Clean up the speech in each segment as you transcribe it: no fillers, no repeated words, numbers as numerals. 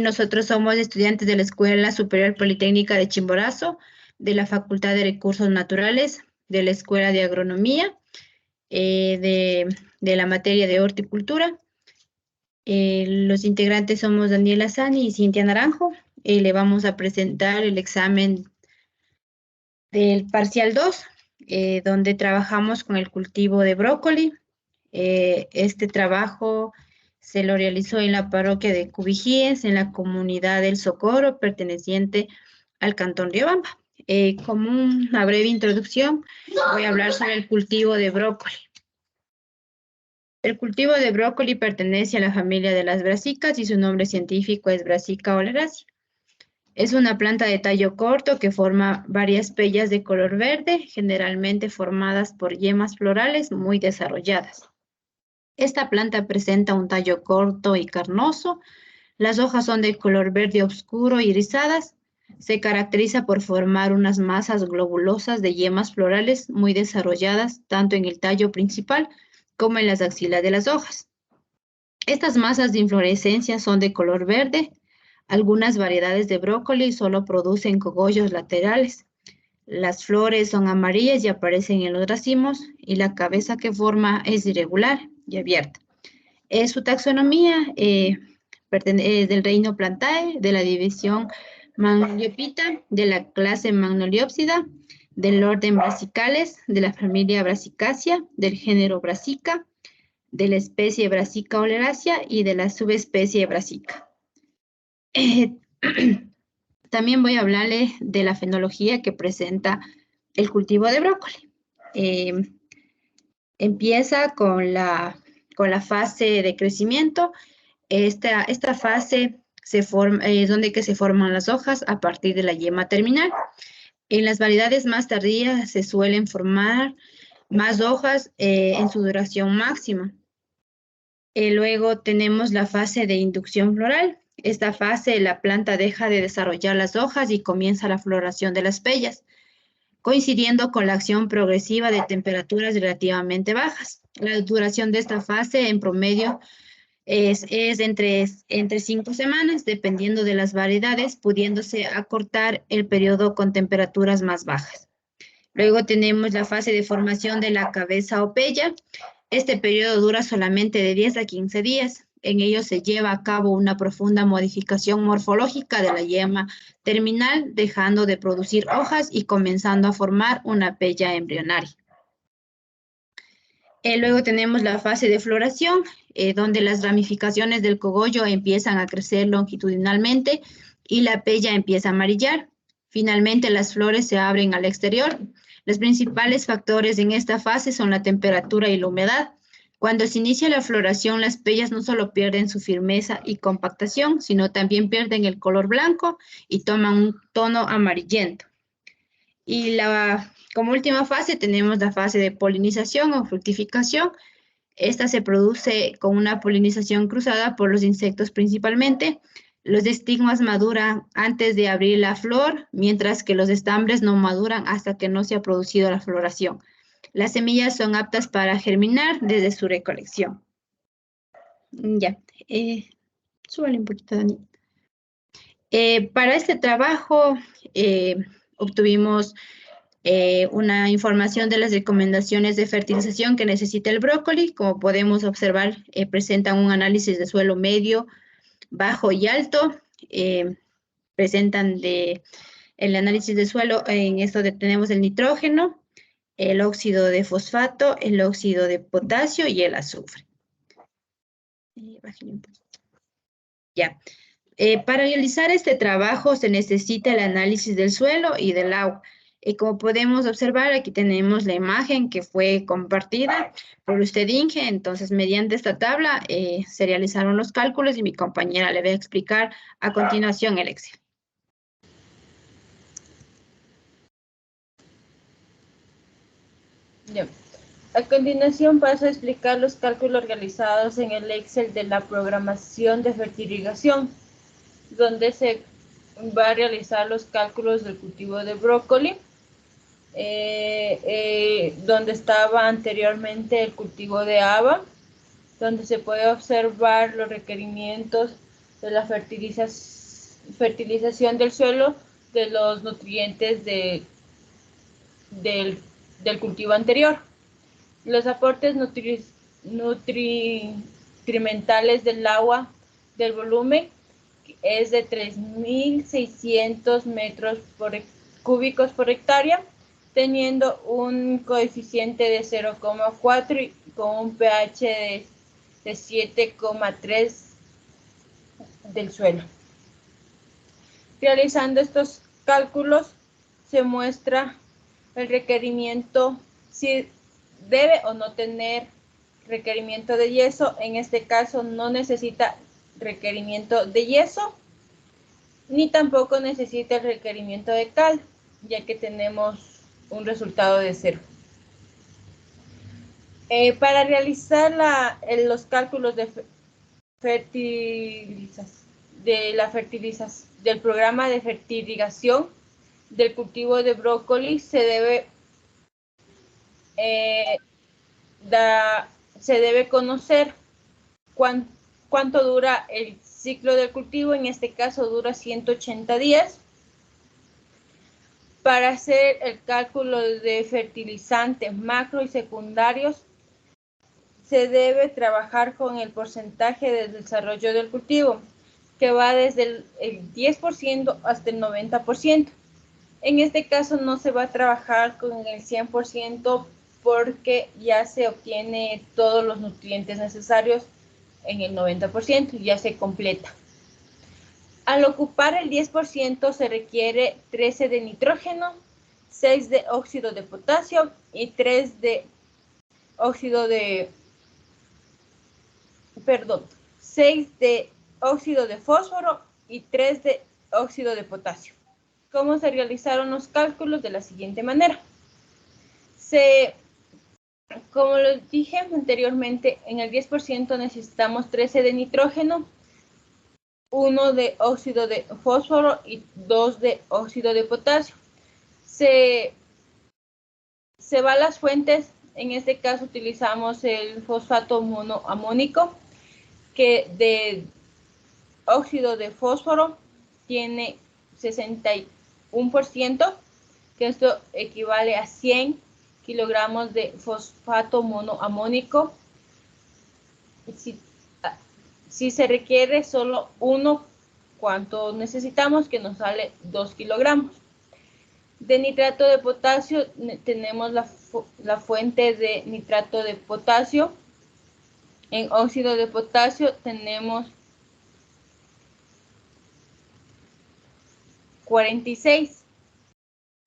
Nosotros somos estudiantes de la Escuela Superior Politécnica de Chimborazo, de la Facultad de Recursos Naturales, de la Escuela de Agronomía, de la materia de horticultura. Los integrantes somos Daniela Sani y Cintia Naranjo. Le vamos a presentar el examen del parcial 2, donde trabajamos con el cultivo de brócoli. Este trabajo se lo realizó en la parroquia de Cubijíes, en la comunidad del Socorro, perteneciente al cantón Riobamba. Como una breve introducción, voy a hablar sobre el cultivo de brócoli. El cultivo de brócoli pertenece a la familia de las brasicas y su nombre científico es Brassica oleracea. Es una planta de tallo corto que forma varias pellas de color verde, generalmente formadas por yemas florales muy desarrolladas. Esta planta presenta un tallo corto y carnoso. Las hojas son de color verde oscuro y rizadas. Se caracteriza por formar unas masas globulosas de yemas florales muy desarrolladas tanto en el tallo principal como en las axilas de las hojas. Estas masas de inflorescencia son de color verde. Algunas variedades de brócoli solo producen cogollos laterales. Las flores son amarillas y aparecen en los racimos y la cabeza que forma es irregular y abierta. Su taxonomía es del reino Plantae, de la división Magnoliopita, de la clase Magnoliopsida, del orden Brassicales, de la familia Brassicaceae, del género Brassica, de la especie Brassica oleracea y de la subespecie Brassica. También voy a hablarle de la fenología que presenta el cultivo de brócoli. Empieza con la fase de crecimiento. Esta fase es donde se forman las hojas a partir de la yema terminal. En las variedades más tardías se suelen formar más hojas en su duración máxima. Luego tenemos la fase de inducción floral. Esta fase la planta deja de desarrollar las hojas y comienza la floración de las pellas, coincidiendo con la acción progresiva de temperaturas relativamente bajas. La duración de esta fase en promedio es entre 5 semanas, dependiendo de las variedades, pudiéndose acortar el periodo con temperaturas más bajas. Luego tenemos la fase de formación de la cabeza o pella. Este periodo dura solamente de 10 a 15 días. En ello se lleva a cabo una profunda modificación morfológica de la yema terminal, dejando de producir hojas y comenzando a formar una pella embrionaria. Luego tenemos la fase de floración, donde las ramificaciones del cogollo empiezan a crecer longitudinalmente y la pella empieza a amarillar. Finalmente, las flores se abren al exterior. Los principales factores en esta fase son la temperatura y la humedad. Cuando se inicia la floración, las pellas no solo pierden su firmeza y compactación, sino también pierden el color blanco y toman un tono amarillento. Y como última fase tenemos la fase de polinización o fructificación. Esta se produce con una polinización cruzada por los insectos principalmente. Los estigmas maduran antes de abrir la flor, mientras que los estambres no maduran hasta que no se ha producido la floración. Las semillas son aptas para germinar desde su recolección. Ya, súbale un poquito, Dani. Para este trabajo obtuvimos una información de las recomendaciones de fertilización que necesita el brócoli. Como podemos observar, presentan un análisis de suelo medio, bajo y alto. Presentan el análisis de suelo, en esto tenemos el nitrógeno, el óxido de fosfato, el óxido de potasio y el azufre. Ya. Para realizar este trabajo se necesita el análisis del suelo y del agua. Como podemos observar, aquí tenemos la imagen que fue compartida por usted, Inge. Entonces, mediante esta tabla se realizaron los cálculos y mi compañera le va a explicar a continuación el Excel. Ya. A continuación paso a explicar los cálculos realizados en el Excel de la programación de fertilización, donde se va a realizar los cálculos del cultivo de brócoli, donde estaba anteriormente el cultivo de haba, donde se puede observar los requerimientos de la fertilización del suelo de los nutrientes del cultivo anterior. Los aportes nutrimentales del agua del volumen es de 3.600 metros cúbicos por hectárea, teniendo un coeficiente de 0,4 y con un pH de 7,3 del suelo. Realizando estos cálculos se muestra el requerimiento, si debe o no tener requerimiento de yeso. En este caso no necesita requerimiento de yeso, ni tampoco necesita el requerimiento de cal, ya que tenemos un resultado de 0. Para realizar los cálculos del programa de fertilización del cultivo de brócoli se debe conocer cuánto dura el ciclo del cultivo. En este caso dura 180 días. Para hacer el cálculo de fertilizantes macro y secundarios se debe trabajar con el porcentaje de desarrollo del cultivo, que va desde el 10% hasta el 90%. En este caso no se va a trabajar con el 100% porque ya se obtiene todos los nutrientes necesarios en el 90%, ya se completa. Al ocupar el 10% se requiere 13 de nitrógeno, 6 de óxido de potasio y 3 de óxido de 6 de óxido de fósforo y 3 de óxido de potasio. ¿Cómo se realizaron los cálculos? De la siguiente manera. Como les dije anteriormente, en el 10% necesitamos 13 de nitrógeno, 1 de óxido de fósforo y 2 de óxido de potasio. Se va a las fuentes. En este caso utilizamos el fosfato monoamónico, que de óxido de fósforo tiene 61%, que esto equivale a 100 kilogramos de fosfato monoamónico. Si se requiere solo uno, ¿cuánto necesitamos? Que nos sale 2 kilogramos. De nitrato de potasio tenemos la fuente de nitrato de potasio. En óxido de potasio tenemos 46.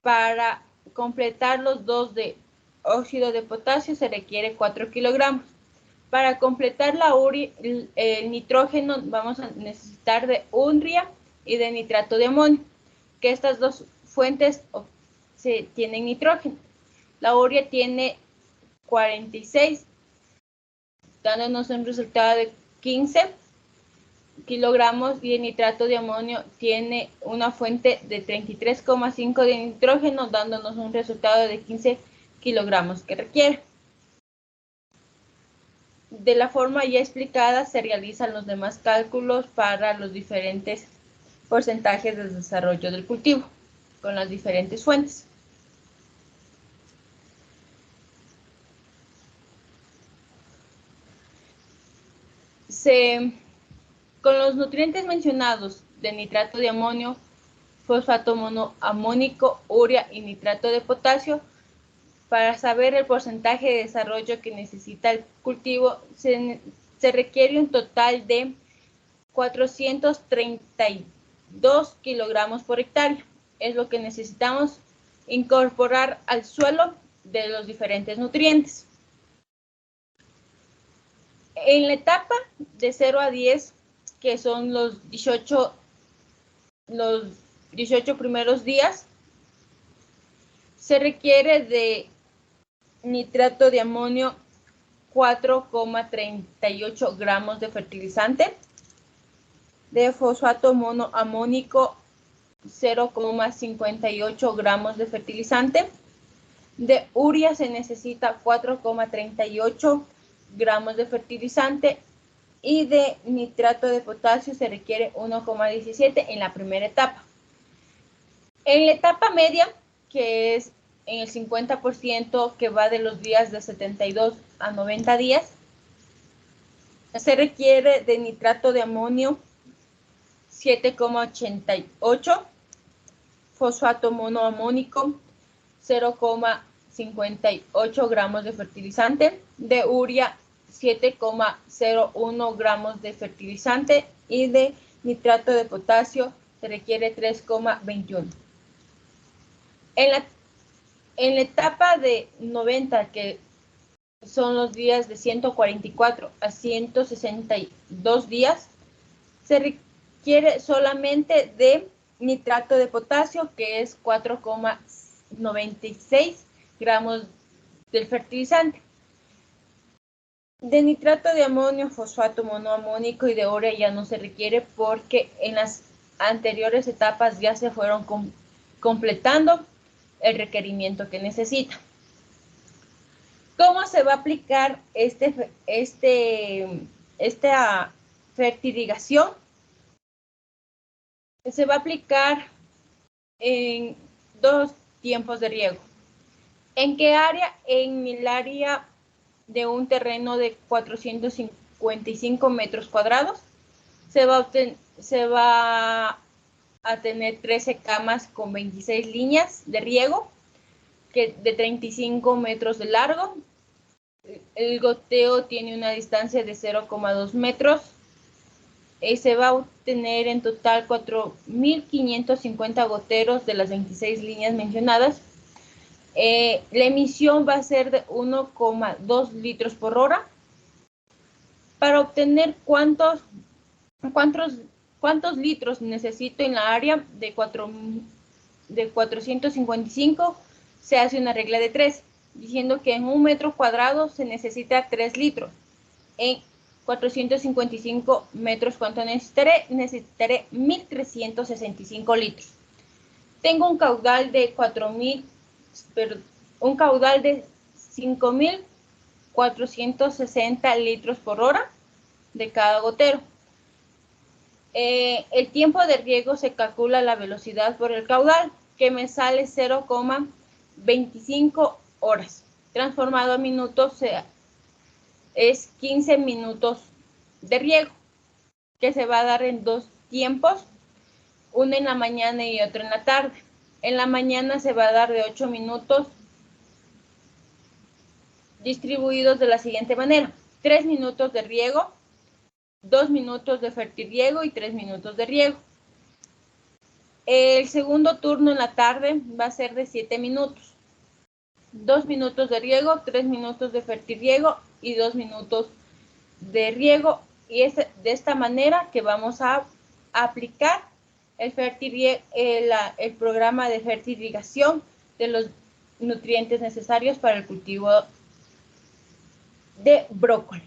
Para completar los dos de óxido de potasio se requiere 4 kilogramos. Para completar el nitrógeno vamos a necesitar de urea y de nitrato de amonio, que estas dos fuentes tienen nitrógeno. La urea tiene 46, dándonos un resultado de 15 kilogramos, y el nitrato de amonio tiene una fuente de 33,5 de nitrógeno, dándonos un resultado de 15 kilogramos que requiere. De la forma ya explicada se realizan los demás cálculos para los diferentes porcentajes de desarrollo del cultivo con las diferentes fuentes. Con los nutrientes mencionados de nitrato de amonio, fosfato monoamónico, urea y nitrato de potasio, para saber el porcentaje de desarrollo que necesita el cultivo, se requiere un total de 432 kilogramos por hectárea. Es lo que necesitamos incorporar al suelo de los diferentes nutrientes. En la etapa de 0 a 10, que son los 18 primeros días, se requiere de nitrato de amonio 4,38 gramos de fertilizante, de fosfato monoamónico 0,58 gramos de fertilizante, de urea se necesita 4,38 gramos de fertilizante y de nitrato de potasio se requiere 1,17 en la primera etapa. En la etapa media, que es en el 50% que va de los días de 72 a 90 días, se requiere de nitrato de amonio 7,88, fosfato monoamónico 0,58 gramos de fertilizante, de urea 7,01 gramos de fertilizante y de nitrato de potasio se requiere 3,21. En la etapa de 90, que son los días de 144 a 162 días, se requiere solamente de nitrato de potasio, que es 4,96 gramos del fertilizante. De nitrato de amonio, fosfato monoamónico y de urea ya no se requiere porque en las anteriores etapas ya se fueron completando el requerimiento que necesita. ¿Cómo se va a aplicar esta fertirrigación? Se va a aplicar en 2 tiempos de riego. ¿En qué área? En el área de un terreno de 455 metros cuadrados. Se va a tener 13 camas con 26 líneas de riego, de 35 metros de largo. El goteo tiene una distancia de 0,2 metros. Se va a obtener en total 4.550 goteros de las 26 líneas mencionadas. La emisión va a ser de 1,2 litros por hora. Para obtener cuántos litros necesito en la área de 455, se hace una regla de 3, diciendo que en 1 metro cuadrado se necesita 3 litros. En 455 metros, ¿cuánto necesitaré? Necesitaré 1.365 litros. Tengo un caudal de 5.460 litros por hora de cada gotero. El tiempo de riego se calcula la velocidad por el caudal, que me sale 0,25 horas. Transformado a minutos es 15 minutos de riego, que se va a dar en 2 tiempos, uno en la mañana y otro en la tarde. En la mañana se va a dar de 8 minutos, distribuidos de la siguiente manera: 3 minutos de riego, 2 minutos de fertirriego y 3 minutos de riego. El segundo turno en la tarde va a ser de 7 minutos. 2 minutos de riego, 3 minutos de fertirriego y 2 minutos de riego. Y es de esta manera que vamos a aplicar el programa de fertirrigación de los nutrientes necesarios para el cultivo de brócoli.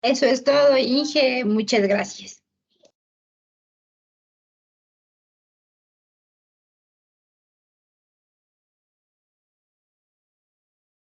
Eso es todo, Inge. Muchas gracias.